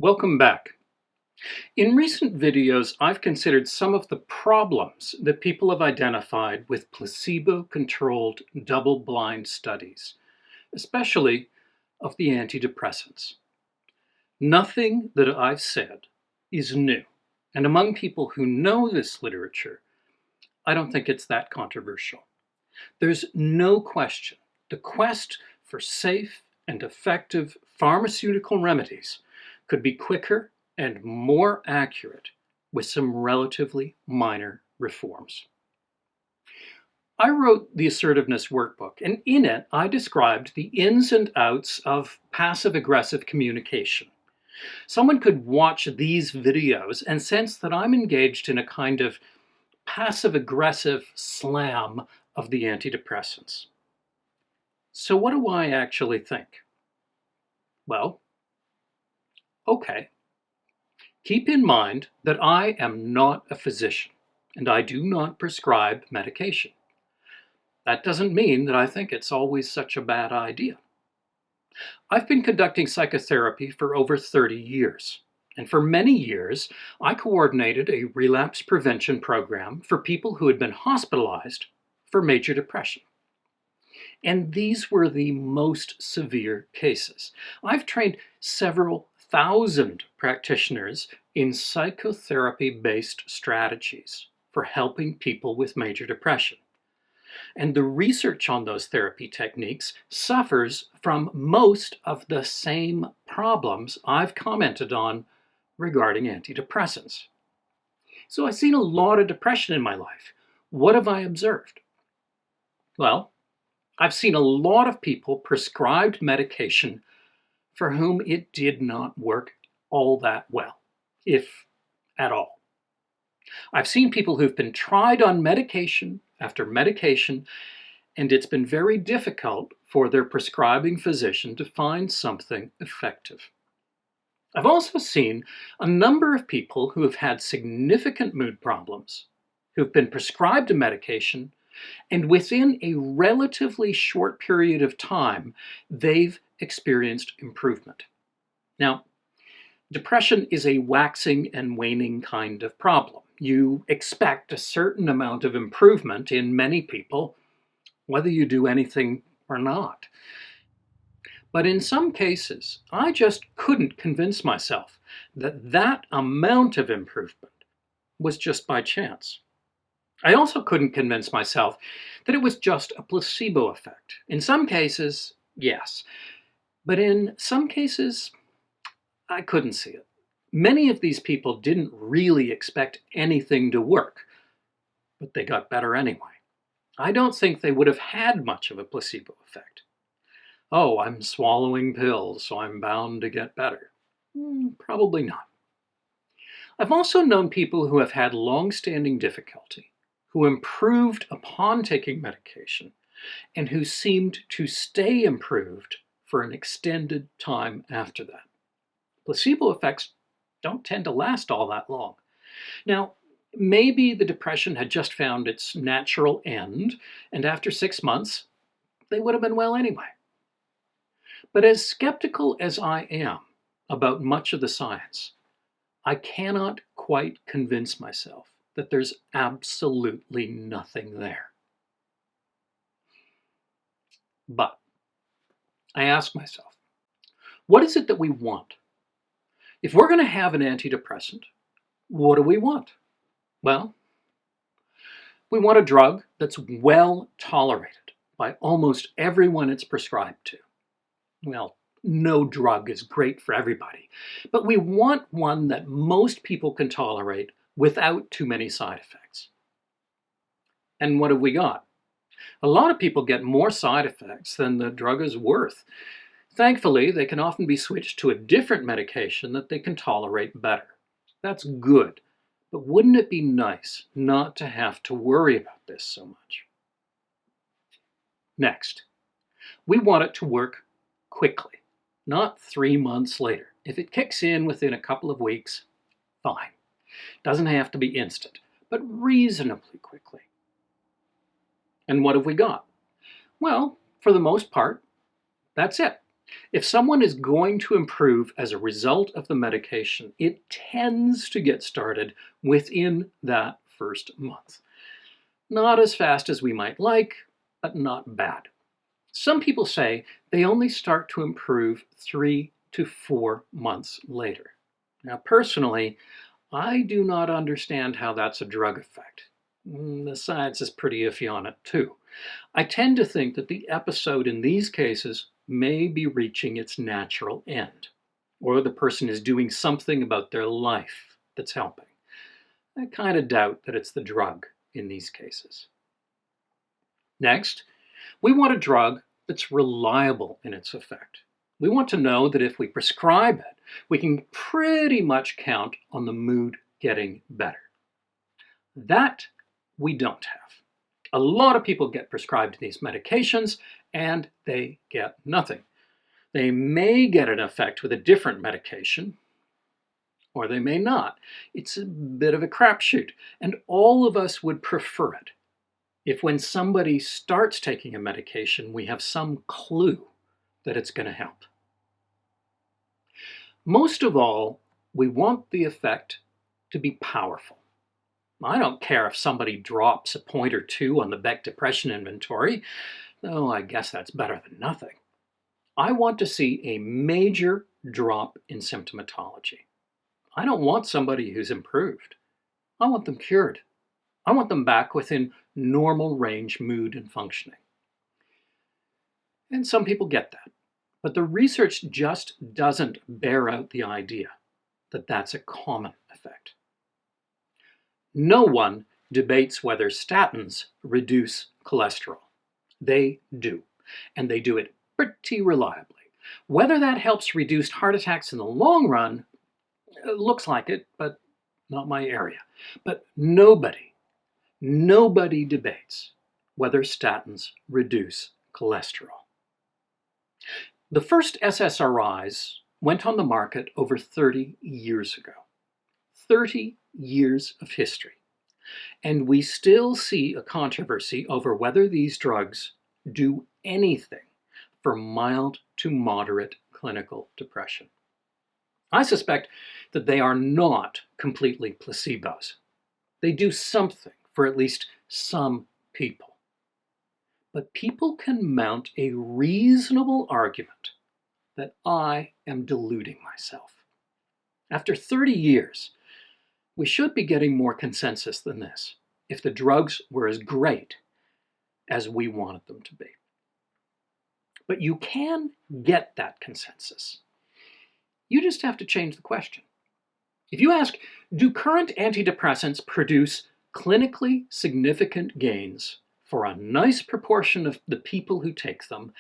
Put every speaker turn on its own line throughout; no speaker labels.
Welcome back. In recent videos, I've considered some of the problems that people have identified with placebo-controlled double-blind studies, especially of the antidepressants. Nothing that I've said is new, and among people who know this literature, I don't think it's that controversial. There's no question the quest for safe and effective pharmaceutical remedies could be quicker and more accurate with some relatively minor reforms. I wrote the Assertiveness Workbook, and in it I described the ins and outs of passive-aggressive communication. Someone could watch these videos and sense that I'm engaged in a kind of passive-aggressive slam of the antidepressants. So what do I actually think? Well, okay. Keep in mind that I am not a physician, and I do not prescribe medication. That doesn't mean that I think it's always such a bad idea. I've been conducting psychotherapy for over 30 years, and for many years I coordinated a relapse prevention program for people who had been hospitalized for major depression. And these were the most severe cases. I've trained several thousand practitioners in psychotherapy-based strategies for helping people with major depression. And the research on those therapy techniques suffers from most of the same problems I've commented on regarding antidepressants. So I've seen a lot of depression in my life. What have I observed? Well, I've seen a lot of people prescribed medication for whom it did not work all that well, if at all. I've seen people who've been tried on medication after medication, and it's been very difficult for their prescribing physician to find something effective. I've also seen a number of people who have had significant mood problems, who've been prescribed a medication, and within a relatively short period of time, they've experienced improvement. Now, depression is a waxing and waning kind of problem. You expect a certain amount of improvement in many people, whether you do anything or not. But in some cases, I just couldn't convince myself that that amount of improvement was just by chance. I also couldn't convince myself that it was just a placebo effect. In some cases, yes. But in some cases, I couldn't see it. Many of these people didn't really expect anything to work, but they got better anyway. I don't think they would have had much of a placebo effect. Oh, I'm swallowing pills, so I'm bound to get better. Probably not. I've also known people who have had long-standing difficulty, who improved upon taking medication, and who seemed to stay improved for an extended time after that. Placebo effects don't tend to last all that long. Now, maybe the depression had just found its natural end, and after 6 months, they would have been well anyway. But as skeptical as I am about much of the science, I cannot quite convince myself that there's absolutely nothing there. But I ask myself, what is it that we want? If we're going to have an antidepressant, what do we want? Well, we want a drug that's well tolerated by almost everyone it's prescribed to. Well, no drug is great for everybody, but we want one that most people can tolerate without too many side effects. And what have we got? A lot of people get more side effects than the drug is worth. Thankfully, they can often be switched to a different medication that they can tolerate better. That's good, but wouldn't it be nice not to have to worry about this so much? Next, we want it to work quickly, not 3 months later. If it kicks in within a couple of weeks, fine. Doesn't have to be instant, but reasonably quickly. And what have we got? Well, for the most part, that's it. If someone is going to improve as a result of the medication, it tends to get started within that first month. Not as fast as we might like, but not bad. Some people say they only start to improve 3 to 4 months later. Now, personally, I do not understand how that's a drug effect. The science is pretty iffy on it, too. I tend to think that the episode in these cases may be reaching its natural end, or the person is doing something about their life that's helping. I kind of doubt that it's the drug in these cases. Next, we want a drug that's reliable in its effect. We want to know that if we prescribe it, we can pretty much count on the mood getting better. That we don't have. A lot of people get prescribed these medications and they get nothing. They may get an effect with a different medication, or they may not. It's a bit of a crapshoot, and all of us would prefer it if when somebody starts taking a medication, we have some clue that it's going to help. Most of all, we want the effect to be powerful. I don't care if somebody drops a point or two on the Beck Depression Inventory, though I guess that's better than nothing. I want to see a major drop in symptomatology. I don't want somebody who's improved. I want them cured. I want them back within normal range mood and functioning. And some people get that. But the research just doesn't bear out the idea that that's a common effect. No one debates whether statins reduce cholesterol. They do, and they do it pretty reliably. Whether that helps reduce heart attacks in the long run, looks like it, but not my area. But nobody debates whether statins reduce cholesterol. The first SSRIs went on the market over 30 years ago. 30 years of history. And we still see a controversy over whether these drugs do anything for mild to moderate clinical depression. I suspect that they are not completely placebos. They do something for at least some people. But people can mount a reasonable argument that I am deluding myself. After 30 years, we should be getting more consensus than this if the drugs were as great as we wanted them to be. But you can get that consensus. You just have to change the question. If you ask, do current antidepressants produce clinically significant gains for a nice proportion of the people who take them,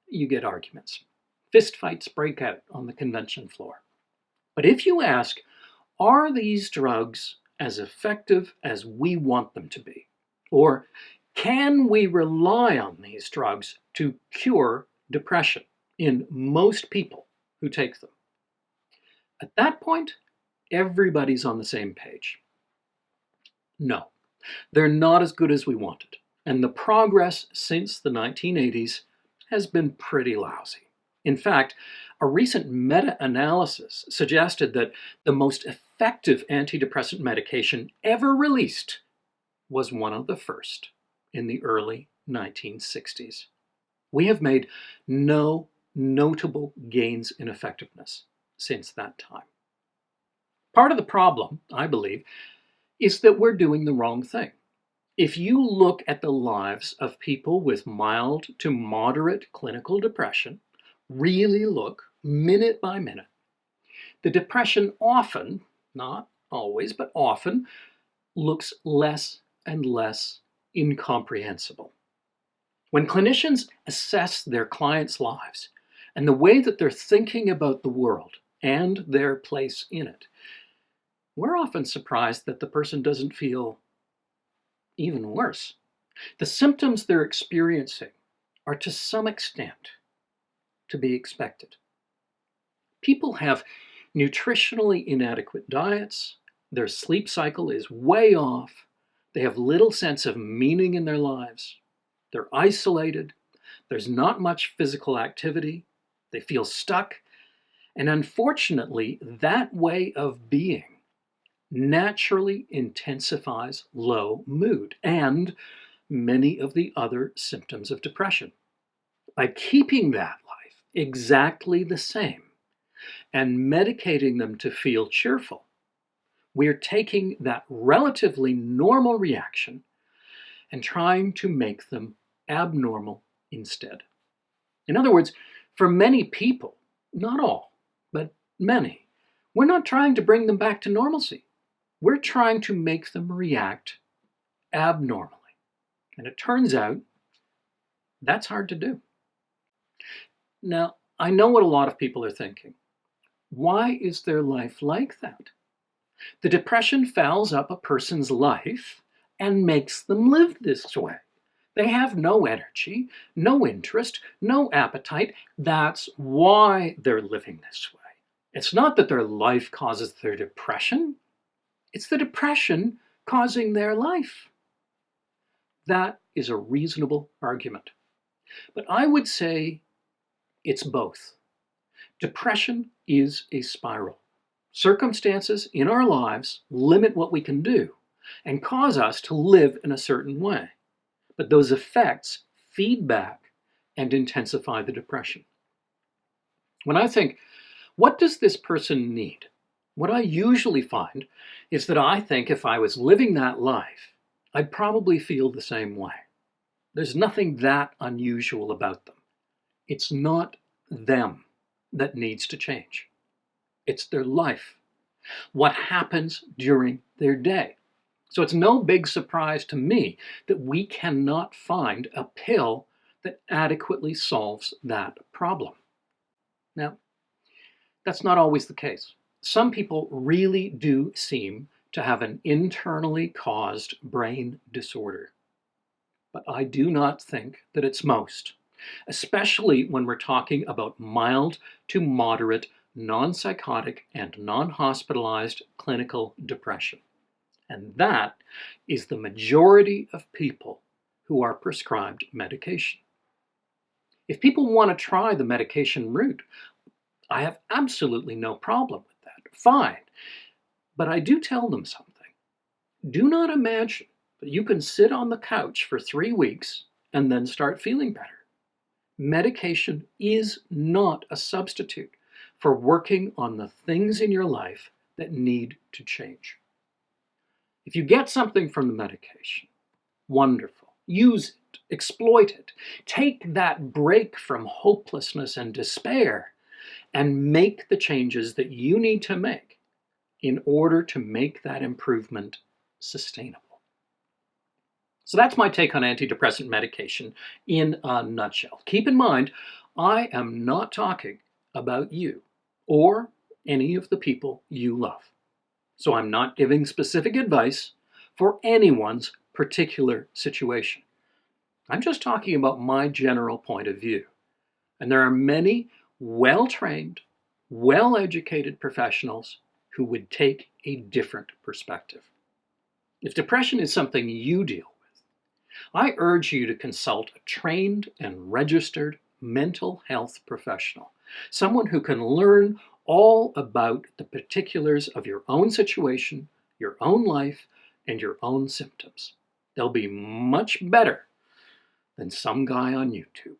you get arguments. Fistfights break out on the convention floor. But if you ask, are these drugs as effective as we want them to be? Or can we rely on these drugs to cure depression in most people who take them? At that point, everybody's on the same page. No, they're not as good as we wanted, and the progress since the 1980s has been pretty lousy. In fact, a recent meta-analysis suggested that the most effective antidepressant medication ever released was one of the first in the early 1960s. We have made no notable gains in effectiveness since that time. Part of the problem, I believe, is that we're doing the wrong thing. If you look at the lives of people with mild to moderate clinical depression, really look minute by minute, the depression often, not always, but often, looks less and less incomprehensible. When clinicians assess their clients' lives and the way that they're thinking about the world and their place in it, we're often surprised that the person doesn't feel even worse. The symptoms they're experiencing are to some extent to be expected. People have nutritionally inadequate diets, their sleep cycle is way off, they have little sense of meaning in their lives, they're isolated, there's not much physical activity, They feel stuck, and unfortunately, that way of being naturally intensifies low mood and many of the other symptoms of depression. By keeping that life exactly the same and medicating them to feel cheerful, we're taking that relatively normal reaction and trying to make them abnormal instead. In other words, for many people, not all, but many, we're not trying to bring them back to normalcy. We're trying to make them react abnormally. And it turns out that's hard to do. Now, I know what a lot of people are thinking. Why is their life like that? The depression fouls up a person's life and makes them live this way. They have no energy, no interest, no appetite. That's why they're living this way. It's not that their life causes their depression. It's the depression causing their life. That is a reasonable argument. But I would say it's both. Depression is a spiral. Circumstances in our lives limit what we can do and cause us to live in a certain way. But those effects feed back and intensify the depression. When I think, what does this person need? What I usually find is that I think if I was living that life, I'd probably feel the same way. There's nothing that unusual about them. It's not them that needs to change. It's their life, what happens during their day. So it's no big surprise to me that we cannot find a pill that adequately solves that problem. Now, that's not always the case. Some people really do seem to have an internally caused brain disorder. But I do not think that it's most, especially when we're talking about mild to moderate, non-psychotic, and non-hospitalized clinical depression. And that is the majority of people who are prescribed medication. If people want to try the medication route, I have absolutely no problem with that. Fine. But I do tell them something. Do not imagine that you can sit on the couch for 3 weeks and then start feeling better. Medication is not a substitute for working on the things in your life that need to change. If you get something from the medication, wonderful. Use it, exploit it. Take that break from hopelessness and despair and make the changes that you need to make in order to make that improvement sustainable. So that's my take on antidepressant medication in a nutshell. Keep in mind, I am not talking about you or any of the people you love. So I'm not giving specific advice for anyone's particular situation. I'm just talking about my general point of view. And there are many well-trained, well-educated professionals who would take a different perspective. If depression is something you deal with, I urge you to consult a trained and registered mental health professional, someone who can learn all about the particulars of your own situation, your own life, and your own symptoms. They'll be much better than some guy on YouTube.